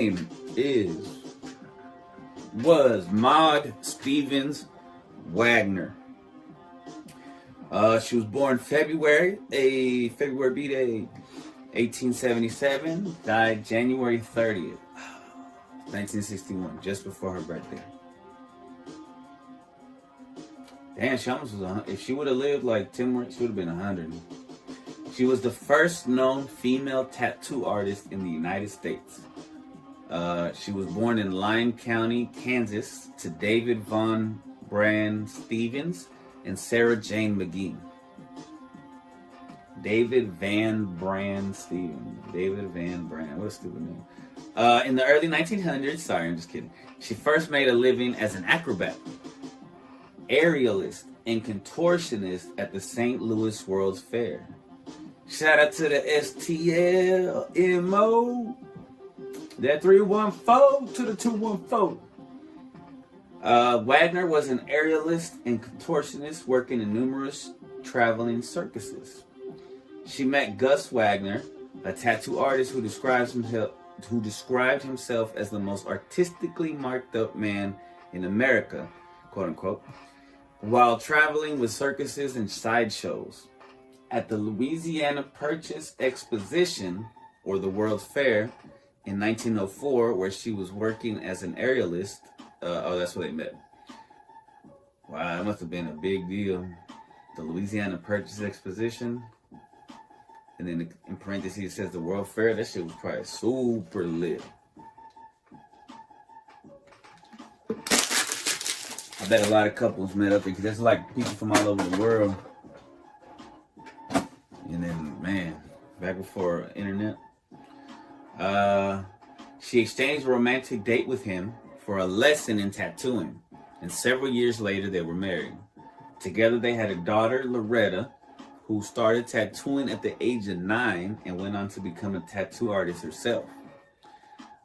name was Maud Stevens Wagner. She was born February B-Day, 1877. Died January 30th, 1961, just before her birthday. Damn, she almost was 100. If she would have lived like 10 more, she would have been 100. She was the first known female tattoo artist in the United States. She was born in Lyon County, Kansas, to David Von Brand Stevens and Sarah Jane McGee. David Van Brand Stevens. David Van Brand. What a stupid name. In the early 1900s, sorry, I'm just kidding. She first made a living as an acrobat, aerialist, and contortionist at the St. Louis World's Fair. Shout out to the STLMO. That 314 to the 214. Wagner was an aerialist and contortionist working in numerous traveling circuses. She met Gus Wagner, a tattoo artist who described himself as the most artistically marked up man in America, quote unquote, while traveling with circuses and sideshows. At the Louisiana Purchase Exposition, or the World's Fair, in 1904, where she was working as an aerialist. That's where they met. Wow, that must have been a big deal. The Louisiana Purchase Exposition. And then in parentheses it says the World Fair. That shit was probably super lit. I bet a lot of couples met up there because there's like people from all over the world. And then, man, back before internet. She exchanged a romantic date with him for a lesson in tattooing, and several years later they were married. Together they had a daughter, Loretta, who started tattooing at the age of 9 and went on to become a tattoo artist herself.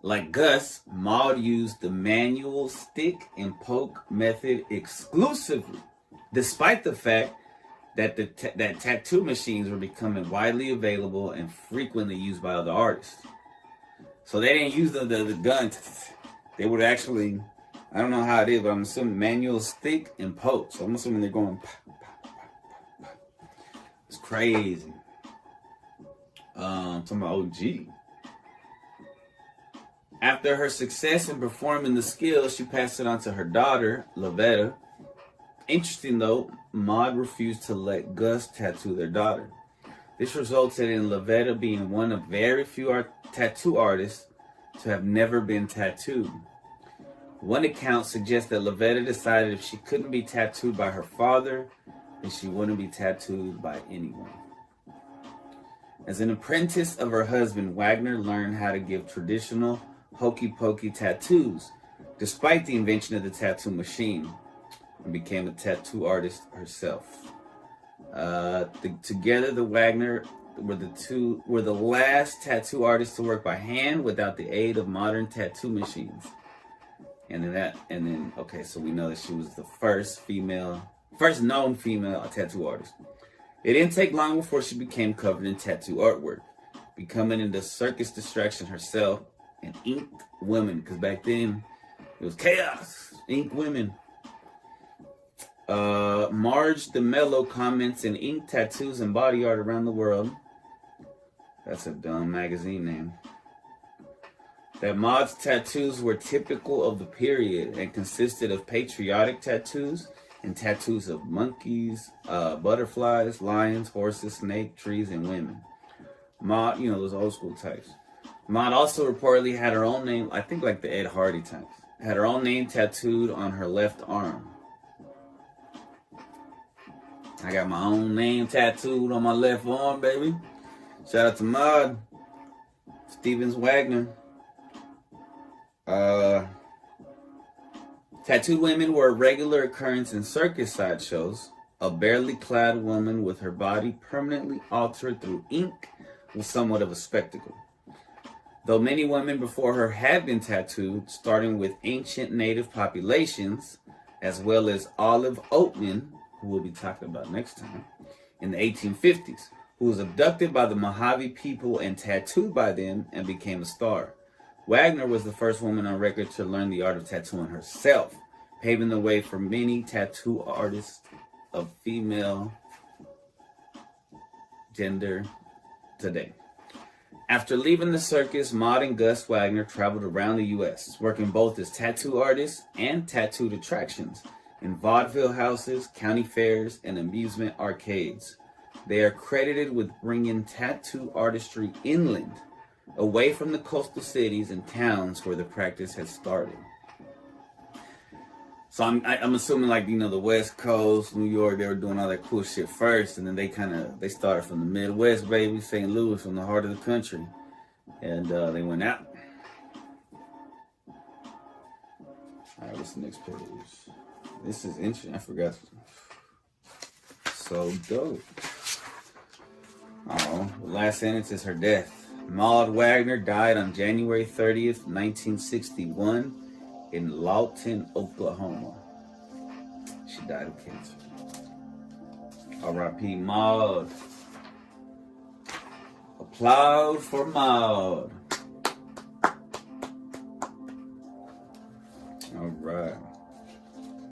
Like Gus, Maud used the manual stick and poke method exclusively, despite the fact that that tattoo machines were becoming widely available and frequently used by other artists. So they didn't use the gun. They would actually, I don't know how it is, but I'm assuming manual stick and poke. So I'm assuming they're going pop, pop, pop, pop. It's crazy. Talking about OG. After her success in performing the skills, she passed it on to her daughter, Loretta. Interesting though, Maud refused to let Gus tattoo their daughter. This resulted in Loretta being one of very few tattoo artists to have never been tattooed. One account suggests that Loretta decided if she couldn't be tattooed by her father, then she wouldn't be tattooed by anyone. As an apprentice of her husband, Wagner learned how to give traditional hokey-pokey tattoos, despite the invention of the tattoo machine, and became a tattoo artist herself. Together, the Wagner were the last tattoo artists to work by hand without the aid of modern tattoo machines. Okay, so we know that she was the first known female tattoo artist. It didn't take long before she became covered in tattoo artwork, becoming into circus distraction herself and inked women, because back then it was chaos. Ink women. Marge DeMello comments in ink tattoos and body art around the world. That's a dumb magazine name. That Maud's tattoos were typical of the period and consisted of patriotic tattoos and tattoos of monkeys, butterflies, lions, horses, snakes, trees, and women. Maud, those old school types. Maud also reportedly had her own name, I think like the Ed Hardy types, had her own name tattooed on her left arm. I got my own name tattooed on my left arm, baby. Shout out to Maud Stevens Wagner. Tattooed women were a regular occurrence in circus sideshows. A barely clad woman with her body permanently altered through ink was somewhat of a spectacle. Though many women before her had been tattooed, starting with ancient native populations, as well as Olive Oatman, who we'll be talking about next time, in the 1850s, who was abducted by the Mojave people and tattooed by them and became a star. Wagner was the first woman on record to learn the art of tattooing herself, paving the way for many tattoo artists of female gender today. After leaving the circus, Maud and Gus Wagner traveled around the U.S., working both as tattoo artists and tattooed attractions in vaudeville houses, county fairs, and amusement arcades. They are credited with bringing tattoo artistry inland, away from the coastal cities and towns where the practice had started. So I'm assuming, like, you know, the West Coast, New York, they were doing all that cool shit first, and then they started from the Midwest, baby, St. Louis, from the heart of the country, and they went out. All right, what's the next page? This is interesting. I forgot. So dope. Oh, the last sentence is her death. Maud Wagner died on January 30th, 1961. In Lawton, Oklahoma. She died of cancer. R.I.P. Maud. Applause for Maud. All right.